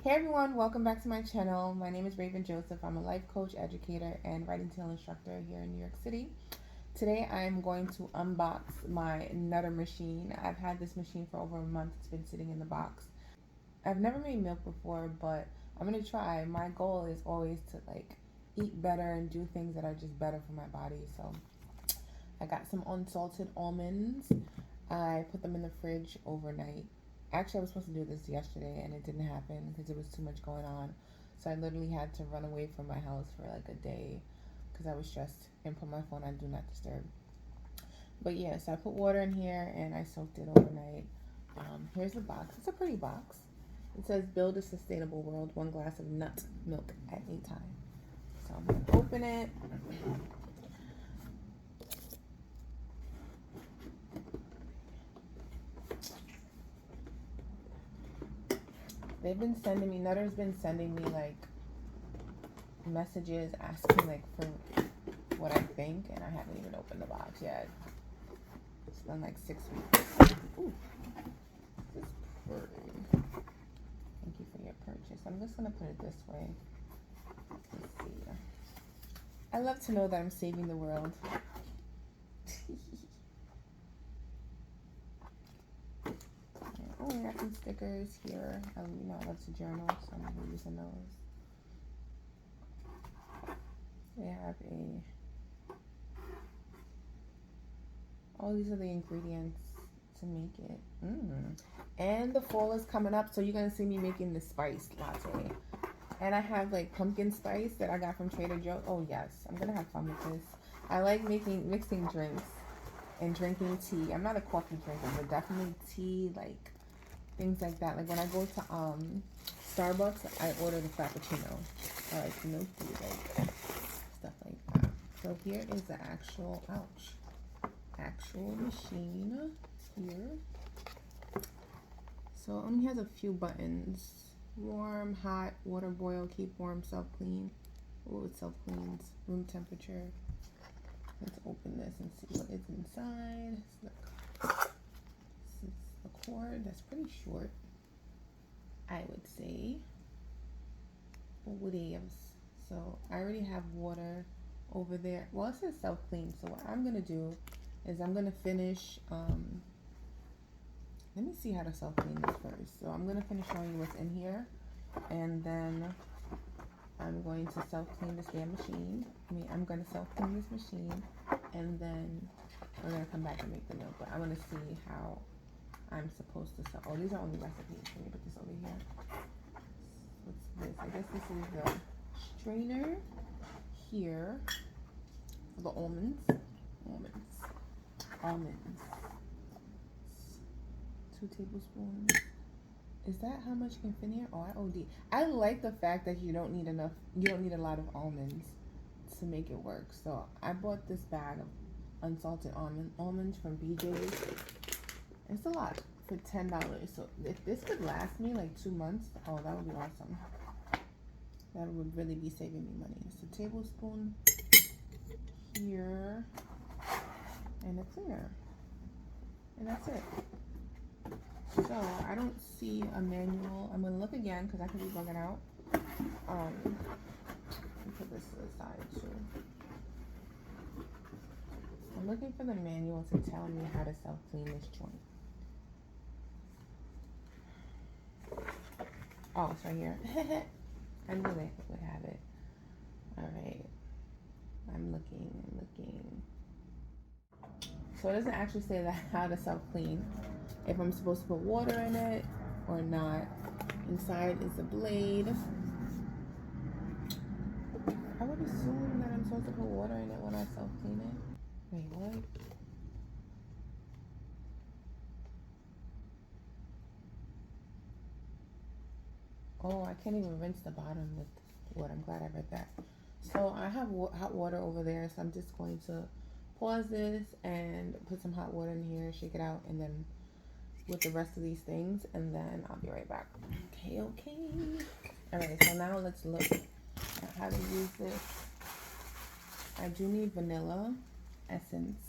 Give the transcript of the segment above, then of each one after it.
Hey everyone, welcome back to my channel. My name is Raven Joseph. I'm a life coach, educator, and writing tail instructor here in New York City. Today I'm going to unbox my Nutr machine. I've had this machine for over a month. It's been sitting in the box. I've never made milk before, but I'm going to try. My goal is always to eat better and do things that are just better for my body. So I got some unsalted almonds. I put them in the fridge overnight. Actually, I was supposed to do this yesterday and it didn't happen because there was too much going on. So I literally had to run away from my house for like a day because I was stressed and put my phone on Do Not Disturb. But yeah, so I put water in here and I soaked it overnight. Here's the box. It's a pretty box. It says build a sustainable world, 1 glass of nut milk at a time. So I'm going to open it. They've been sending me, Nutr's been sending me like messages asking like for what I think, and I haven't even opened the box yet. It's been like 6 weeks. Ooh, this is pretty. Thank you for your purchase. I'm just gonna put it this way. Let's see. I love to know that I'm saving the world. Oh, we got some stickers here. I love to journal, so I'm gonna be using those. They have these are the ingredients to make it. And the fall is coming up, so you're gonna see me making the spice latte. And I have like pumpkin spice that I got from Trader Joe. Oh yes, I'm gonna have fun with this. I like mixing drinks and drinking tea. I'm not a coffee drinker, but definitely tea, like things like that. Like when I go to Starbucks, I order the frappuccino. I like milk tea, like stuff like that. So here is the actual machine here. So it only has a few buttons. Warm, hot, water boil, keep warm, self-clean. Oh, it self-cleans. Room temperature. Let's open this and see what is inside. This is the cord. That's pretty short, I would say. What else? So I already have water over there. Well, it says self-clean. So what I'm gonna do is I'm gonna finish. Let me see how to self-clean this first. So I'm gonna finish showing you what's in here, and then I'm going to self-clean this damn machine. I'm gonna self-clean this machine, and then we're gonna come back and make the milk. But I want to see how I'm supposed to self. Oh, these are only recipes. Let me put this over here. What's this? I guess this is the strainer here for the almonds. 2 tablespoons. Is that how much can fit here? Oh, I OD. I like the fact that you don't need a lot of almonds to make it work. So I bought this bag of unsalted almonds from BJ's. It's a lot for $10. So if this could last me like 2 months, oh, that would be awesome. That would really be saving me money. It's a tablespoon here and a cleaner. And that's it. So I don't see a manual. I'm gonna look again because I could be bugging out. Let me put this to the side too. I'm looking for the manual to tell me how to self-clean this joint. Oh, it's right here. I knew they would have it. All right. I'm looking. So it doesn't actually say that how to self-clean. If I'm supposed to put water in it or not. Inside is a blade. I would assume that I'm supposed to put water in it when I self-clean it. Wait, what? Oh, I can't even rinse the bottom with water. I'm glad I read that. So I have hot water over there, so I'm just going to pause this and put some hot water in here, shake it out, and then with the rest of these things, and then I'll be right back. Okay. All right, so now let's look at how to use this. I do need vanilla essence.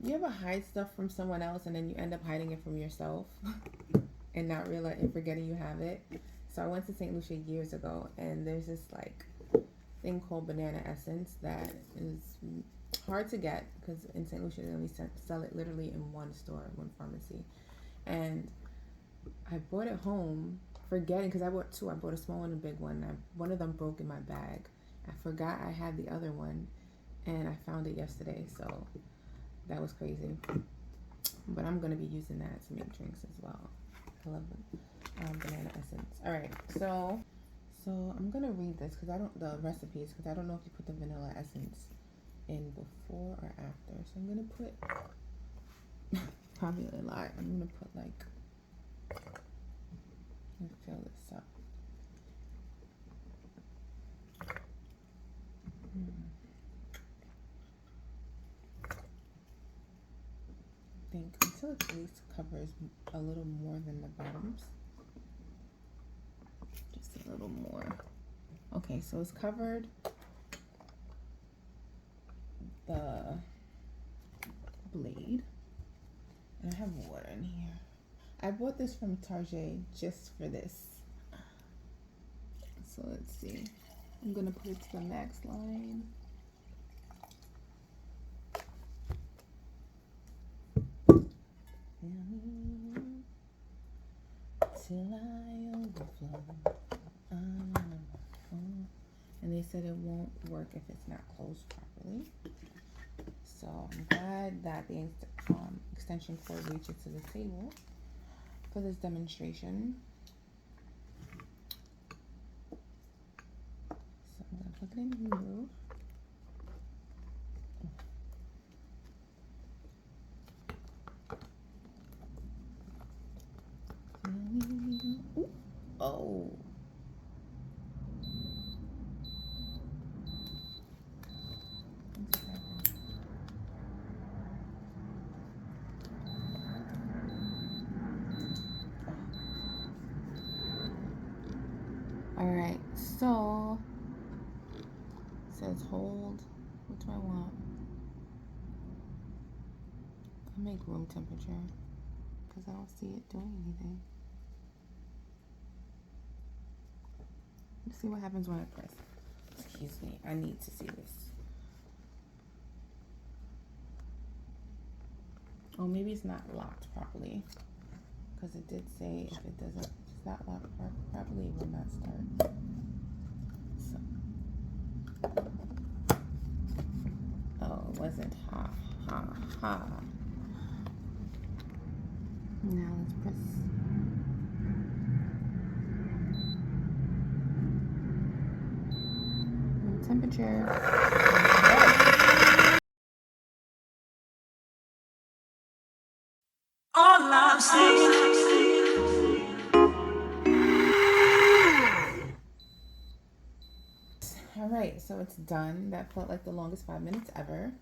You ever hide stuff from someone else and then you end up hiding it from yourself? and not realize and forgetting you have it. So I went to St. Lucia years ago, and there's this like thing called banana essence that is hard to get because in St. Lucia they only sell it literally in one store, one pharmacy. And I brought it home forgetting because I bought two. I bought a small one and a big one. One of them broke in my bag. I forgot I had the other one, and I found it yesterday. So that was crazy. But I'm gonna be using that to make drinks as well. I love banana essence. All right, so I'm gonna read this because I don't the recipes because I don't know if you put the vanilla essence in before or after. So I'm gonna put probably a lot. I'm gonna put like, let me fill this up. I think until it at least covers a little more than the bottoms. Just a little more. Okay, so it's covered the blade. And I have water in here. I bought this from Target just for this. So let's see. I'm gonna put it to the max line. Till I overflow. And they said it won't work if it's not closed properly. So I'm glad that the extension cord reaches to the table for this demonstration. So I'm gonna plug it in here. Oh. Alright, so it says hold. What do I want? I make room temperature because I don't see it doing anything. Let's see what happens when I press. Excuse me, I need to see this. Oh, maybe it's not locked properly because it did say if it's not locked properly, it will not start. So, oh, it wasn't. Ha ha ha. Now let's press. Room temperature. All I'm saying. All right, so it's done. That felt like the longest 5 minutes ever.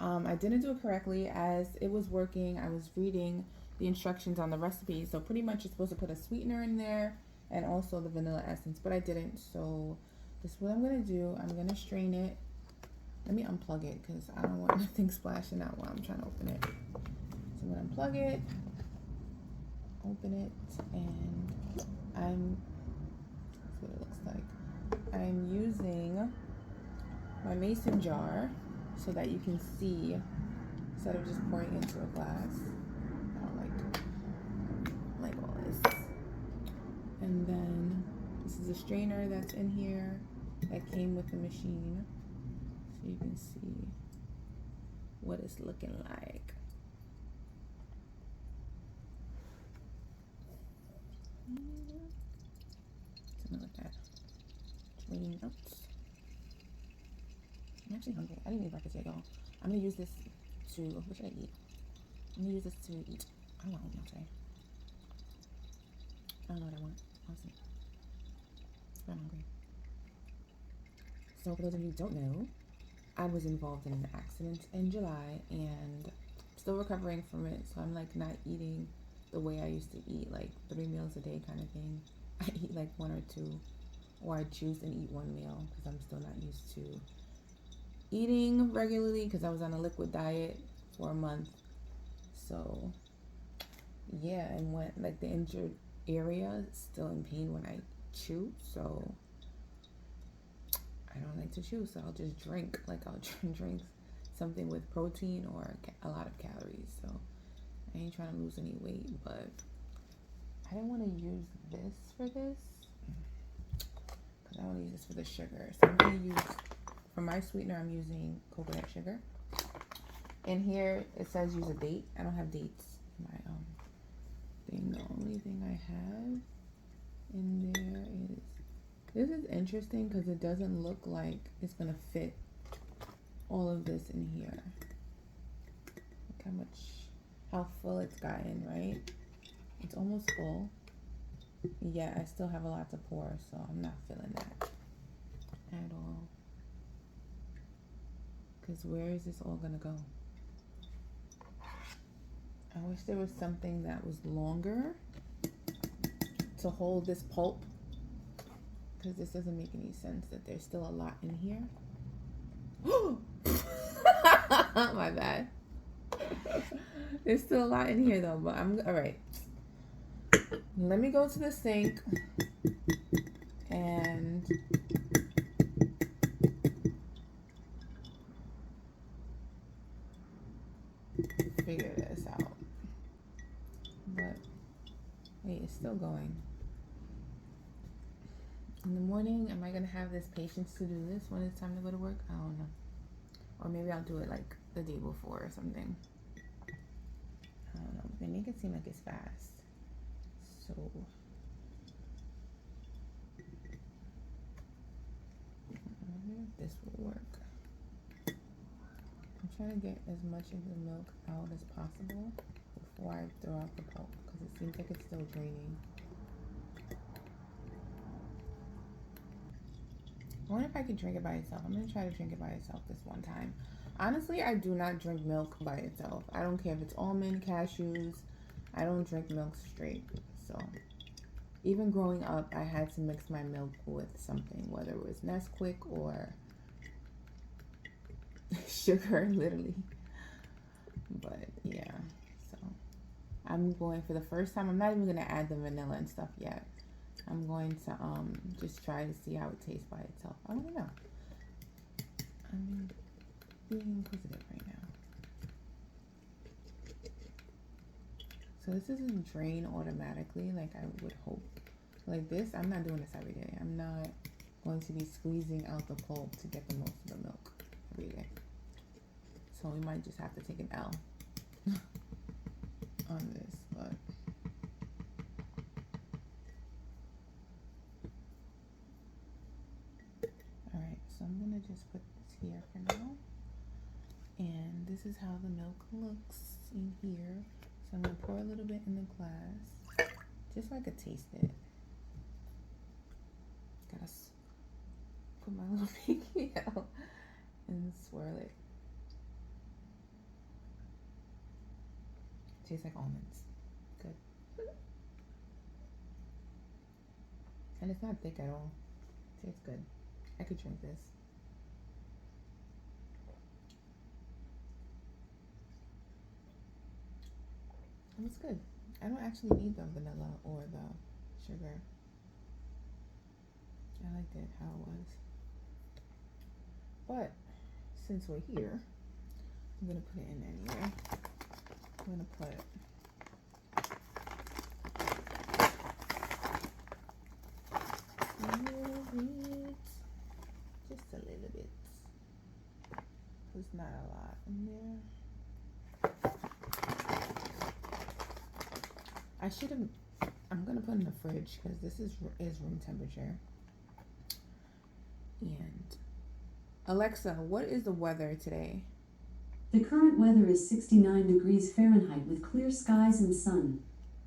I didn't do it correctly as it was working. I was reading the instructions on the recipe. So pretty much you're supposed to put a sweetener in there and also the vanilla essence, but I didn't. So this is what I'm going to do. I'm going to strain it. Let me unplug it because I don't want nothing splashing out while I'm trying to open it. So I'm going to unplug it, open it, and that's what it looks like. I'm using my mason jar so that you can see instead of just pouring into a glass. I don't like all this. And then this is a strainer that's in here that came with the machine, so you can see what it's looking like. Something like that. Draining out. I'm actually hungry. I didn't eat breakfast yet, y'all. I'm gonna use this to, what should I eat? I'm gonna use this to eat. I don't want oatmeal today. I don't know what I want, honestly. But I'm hungry. So for those of you who don't know, I was involved in an accident in July and still recovering from it. So I'm like not eating the way I used to eat, like 3 meals a day kind of thing. I eat like 1 or 2, or I choose and eat 1 meal because I'm still not used to eating regularly because I was on a liquid diet for a month. So yeah, and when like the area still in pain when I chew, so I don't like to chew, so I'll just drink. Like I'll drink something with protein or a lot of calories. So I ain't trying to lose any weight, but I didn't want to use this for this because I want to use this for the sugar. So I'm going to use, for my sweetener, I'm using coconut sugar. In here, it says use a date. I don't have dates in my thing. The only thing I have in there is, this is interesting because it doesn't look like it's going to fit all of this in here. Look how full it's gotten, right? It's almost full. Yeah, I still have a lot to pour, so I'm not feeling that at all. Because where is this all gonna go? I wish there was something that was longer to hold this pulp, because this doesn't make any sense that there's still a lot in here. My bad. There's still a lot in here though, but I'm all right. Let me go to the sink and figure this out. But wait, it's still going. In the morning, am I gonna have this patience to do this when it's time to go to work? I don't know. Or maybe I'll do it like the day before or something. I don't know. They make it seem like it's fast. So I wonder if this will work. I'm trying to get as much of the milk out as possible before I throw out the pulp, because it seems like it's still draining. I wonder if I could drink it by itself. I'm going to try to drink it by itself this one time. Honestly, I do not drink milk by itself. I don't care if it's almond, cashews. I don't drink milk straight. So even growing up, I had to mix my milk with something, whether it was Nesquik or sugar, literally. But yeah, so I'm going for the first time. I'm not even going to add the vanilla and stuff yet. I'm going to just try to see how it tastes by itself. I don't know. I'm being inquisitive right now. So this doesn't drain automatically like I would hope. Like this, I'm not doing this every day. I'm not going to be squeezing out the pulp to get the most of the milk every day. So we might just have to take an L on this, but alright, so I'm gonna just put this here for now. And this is how the milk looks in here. So I'm gonna pour a little bit in the glass, just so I could taste it. Gotta put my little pinky out and swirl it. Tastes like almonds. Good. And it's not thick at all. Tastes good. I could drink this. And it's good. I don't actually need the vanilla or the sugar. I liked it how it was. But since we're here, I'm gonna put it in anyway. I'm gonna put a little bit, just a little bit. There's not a lot in there. I should have. I'm gonna put it in the fridge because this is room temperature. And Alexa, what is the weather today? The current weather is 69 degrees Fahrenheit with clear skies and sun.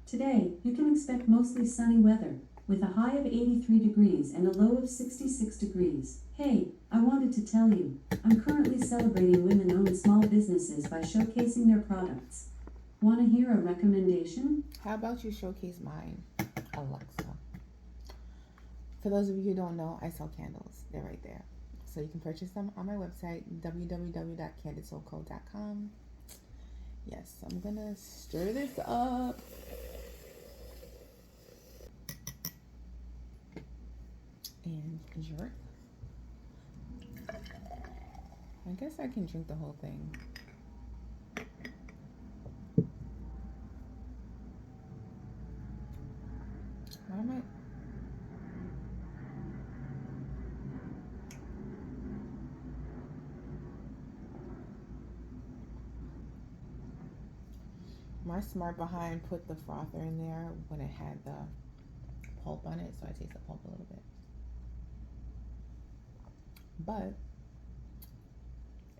Today, you can expect mostly sunny weather, with a high of 83 degrees and a low of 66 degrees. Hey, I wanted to tell you, I'm currently celebrating women-owned small businesses by showcasing their products. Want to hear a recommendation? How about you showcase mine, Alexa? For those of you who don't know, I sell candles. They're right there. So you can purchase them on my website, www.candidsoulco.com. Yes, I'm gonna stir this up. and jerk. I guess I can drink the whole thing. Why am I? My smart behind put the frother in there when it had the pulp on it, so I taste the pulp a little bit. But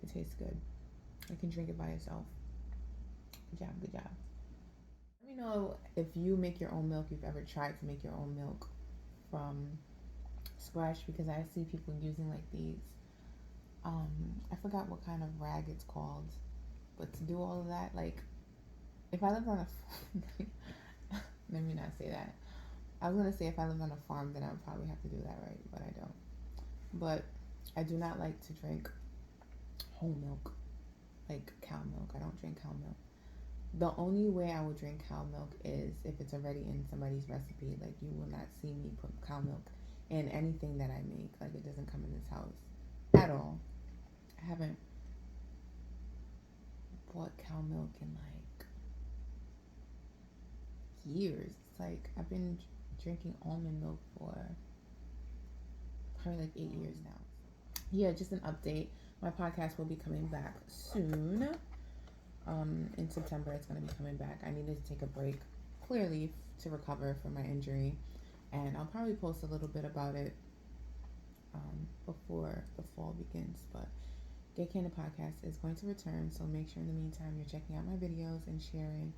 it tastes good. I can drink it by itself. Good job, good job. Let me know if you make your own milk, if you've ever tried to make your own milk from scratch, because I see people using like these, I forgot what kind of rag it's called, but to do all of that, like, if I lived on a, let me not say that. I was gonna say if I lived on a farm, then I would probably have to do that, right? But I don't. But I do not like to drink whole milk, like cow milk. I don't drink cow milk. The only way I would drink cow milk is if it's already in somebody's recipe. Like, you will not see me put cow milk in anything that I make. Like, it doesn't come in this house at all. I haven't bought cow milk in like years. It's like I've been drinking almond milk for probably like 8 years now. Yeah, just an update. My podcast will be coming back soon. In September, it's going to be coming back. I needed to take a break, clearly, to recover from my injury, and I'll probably post a little bit about it before the fall begins. But Get Candid Podcast is going to return, so make sure in the meantime you're checking out my videos and sharing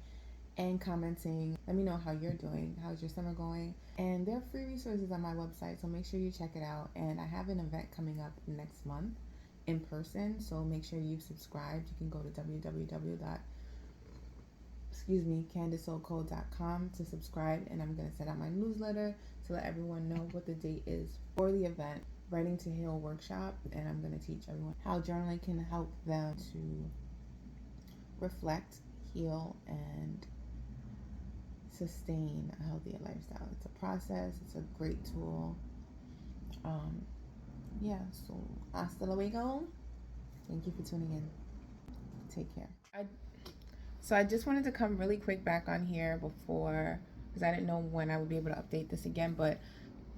and commenting. Let me know how you're doing. How's your summer going? And there are free resources on my website, so make sure you check it out. And I have an event coming up next month in person, so make sure you've subscribed. You can go to www.candisoulcode.com to subscribe, and I'm going to send out my newsletter to let everyone know what the date is for the event, Writing to Heal workshop, and I'm going to teach everyone how journaling can help them to reflect, heal, and sustain a healthier lifestyle. It's a process. It's a great tool. Yeah, so hasta luego. Thank you for tuning in. Take care. So I just wanted to come really quick back on here before, because I didn't know when I would be able to update this again, but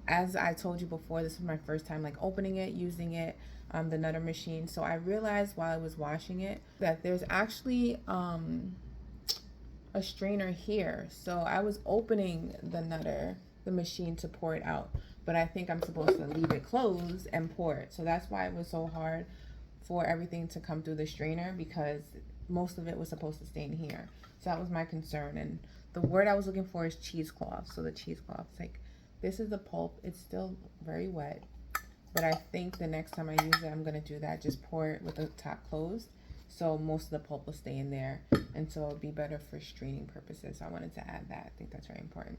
as I told you before, this was my first time like opening it, using it, the Nutr machine. So I realized while I was washing it that there's actually a strainer here. So I was opening the Nutr, the machine, to pour it out, but I think I'm supposed to leave it closed and pour it. So that's why it was so hard for everything to come through the strainer, because most of it was supposed to stay in here. So that was my concern. And the word I was looking for is cheesecloth. So the cheesecloth, it's like, this is the pulp. It's still very wet, but I think the next time I use it, I'm going to do that. Just pour it with the top closed, so most of the pulp will stay in there, and so it'll be better for straining purposes. So I wanted to add that. I think that's very important.